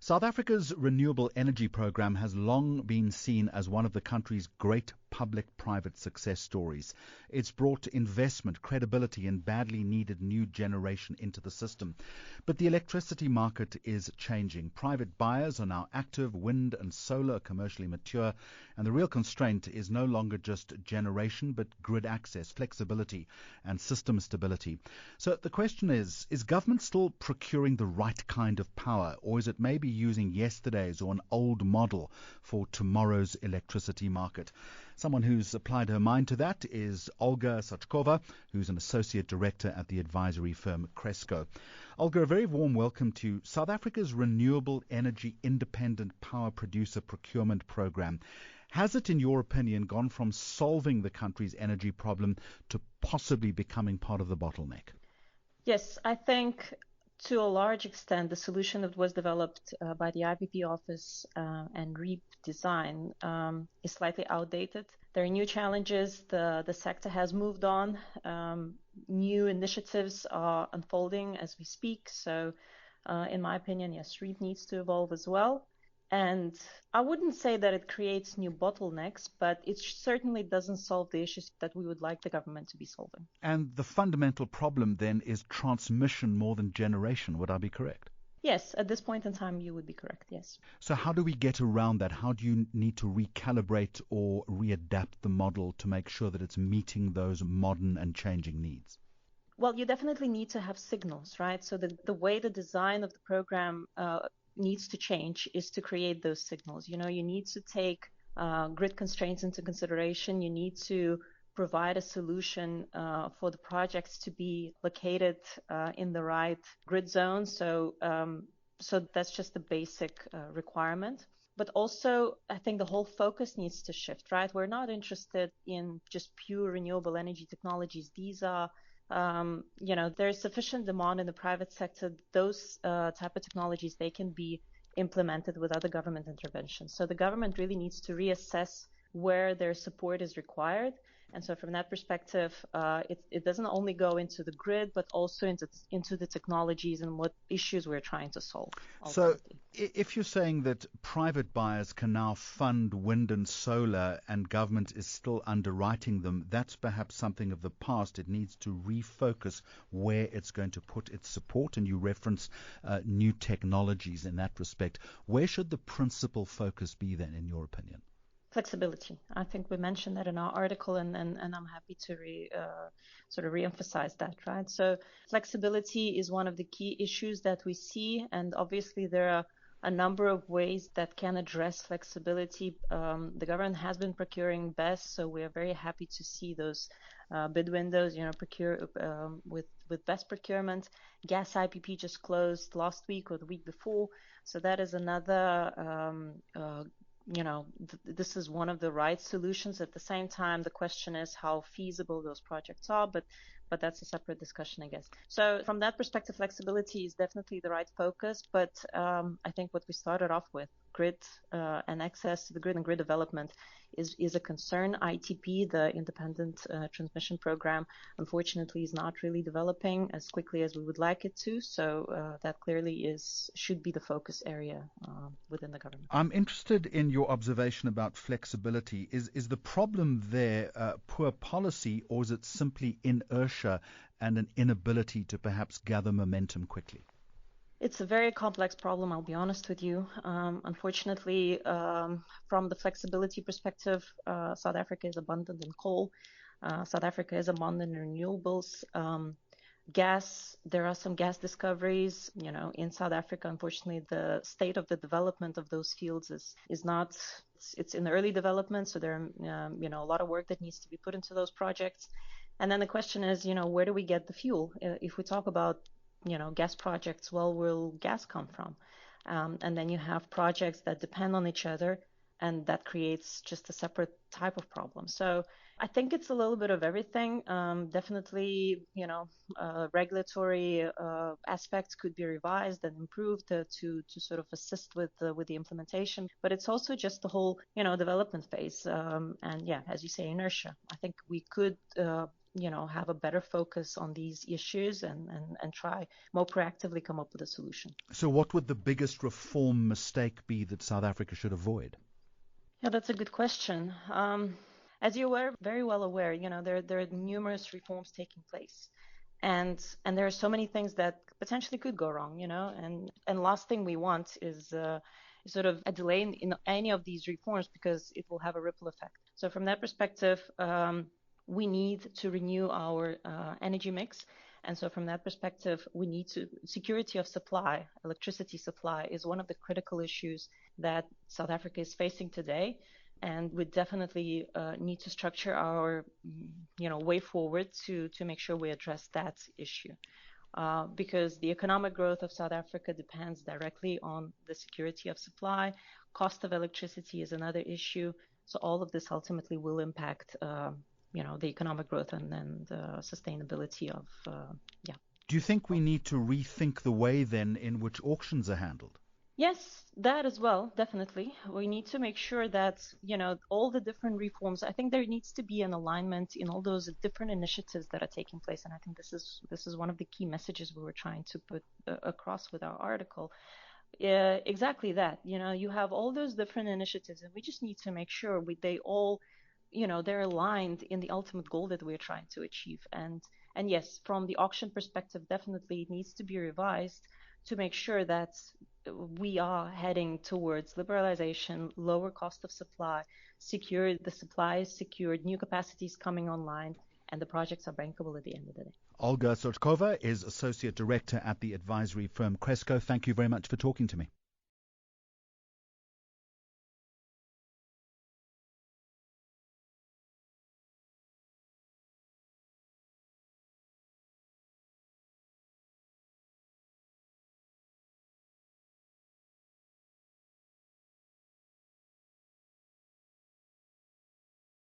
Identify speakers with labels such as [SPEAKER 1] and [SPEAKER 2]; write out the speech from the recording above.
[SPEAKER 1] South Africa's renewable energy program has long been seen as one of the country's great public-private success stories. It's brought investment, credibility and badly needed new generation into the system. But the electricity market is changing. Private buyers are now active, wind and solar are commercially mature, and the real constraint is no longer just generation but grid access, flexibility and system stability. So the question is government still procuring the right kind of power, or is it maybe using yesterday's or an old model for tomorrow's electricity market? Someone who's applied her mind to that is Olga Suchkova, who's an associate director at the advisory firm Cresco. Olga, a very warm welcome to South Africa's Renewable Energy Independent Power Producer Procurement Program. Has it, in your opinion, gone from solving the country's energy problem to possibly becoming part of the bottleneck?
[SPEAKER 2] Yes, I think to a large extent, the solution that was developed by the REIPPPP office and REIPP design is slightly outdated. There are new challenges. The sector has moved on. New initiatives are unfolding as we speak. So, in my opinion, yes, REIPP needs to evolve as well. And I wouldn't say that it creates new bottlenecks, but it certainly doesn't solve the issues that we would like the government to be solving.
[SPEAKER 1] And the fundamental problem then is transmission more than generation. Would I be correct?
[SPEAKER 2] Yes, at this point in time, you would be correct, yes.
[SPEAKER 1] So how do we get around that? How do you need to recalibrate or readapt the model to make sure that it's meeting those modern and changing needs?
[SPEAKER 2] Well, you definitely need to have signals, right? So the way the design of the program needs to change is to create those signals. You know, you need to take grid constraints into consideration. You need to provide a solution for the projects to be located in the right grid zone. So that's just a basic requirement. But also, I think the whole focus needs to shift, right? We're not interested in just pure renewable energy technologies. These are there's sufficient demand in the private sector. Those type of technologies, they can be implemented with other government interventions. So the government really needs to reassess where their support is required. And so from that perspective, it doesn't only go into the grid, but also into the technologies and what issues we're trying to solve. Ultimately.
[SPEAKER 1] So if you're saying that private buyers can now fund wind and solar and government is still underwriting them, that's perhaps something of the past. It needs to refocus where it's going to put its support. And you reference new technologies in that respect. Where should the principal focus be then, in your opinion?
[SPEAKER 2] Flexibility. I think we mentioned that in our article, and I'm happy to reemphasize that, right? So flexibility is one of the key issues that we see, and obviously there are a number of ways that can address flexibility. The government has been procuring BESS, so we are very happy to see those bid windows, procure with BESS procurement. Gas IPP just closed last week or the week before, so that is another this is one of the right solutions. At the same time, the question is how feasible those projects are, but that's a separate discussion, I guess. So from that perspective, flexibility is definitely the right focus, but I think what we started off with, grid and access to the grid and grid development is a concern. ITP, the independent transmission program, unfortunately is not really developing as quickly as we would like it to. So that clearly should be the focus area within the government.
[SPEAKER 1] I'm interested in your observation about flexibility. Is the problem there poor policy, or is it simply inertia and an inability to perhaps gather momentum quickly?
[SPEAKER 2] It's a very complex problem, I'll be honest with you. Unfortunately, from the flexibility perspective, South Africa is abundant in coal. South Africa is abundant in renewables. Gas, there are some gas discoveries, in South Africa. Unfortunately, the state of the development of those fields is not, it's in early development. So there are, a lot of work that needs to be put into those projects. And then the question is, where do we get the fuel? If we talk about gas projects, where will gas come from? And then you have projects that depend on each other, and that creates just a separate type of problem. So I think it's a little bit of everything. Definitely, regulatory aspects could be revised and improved to sort of assist with the implementation. But it's also just the whole, development phase. And yeah, as you say, inertia. I think we could have a better focus on these issues and try more proactively come up with a solution.
[SPEAKER 1] So what would the biggest reform mistake be that South Africa should avoid?
[SPEAKER 2] Yeah, that's a good question. As you were very well aware, there are numerous reforms taking place. And there are so many things that potentially could go wrong, and last thing we want is sort of a delay in any of these reforms because it will have a ripple effect. So from that perspective, we need to renew our energy mix. And so from that perspective, we need security of supply, electricity supply is one of the critical issues that South Africa is facing today. And we definitely need to structure our, way forward to make sure we address that issue. Because the economic growth of South Africa depends directly on the security of supply. Cost of electricity is another issue. So all of this ultimately will impact, the economic growth and the sustainability of,
[SPEAKER 1] Do you think we need to rethink the way then in which auctions are handled?
[SPEAKER 2] Yes, that as well, definitely. We need to make sure that, all the different reforms, I think there needs to be an alignment in all those different initiatives that are taking place. And I think this is one of the key messages we were trying to put across with our article. Exactly that. You have all those different initiatives, and we just need to make sure they all, they're aligned in the ultimate goal that we're trying to achieve. And yes, from the auction perspective, definitely it needs to be revised to make sure that we are heading towards liberalization, lower cost of supply, the supply is secured, new capacities coming online, and the projects are bankable at the end of the day.
[SPEAKER 1] Olga Suchkova is Associate Director at the advisory firm Cresco. Thank you very much for talking to me.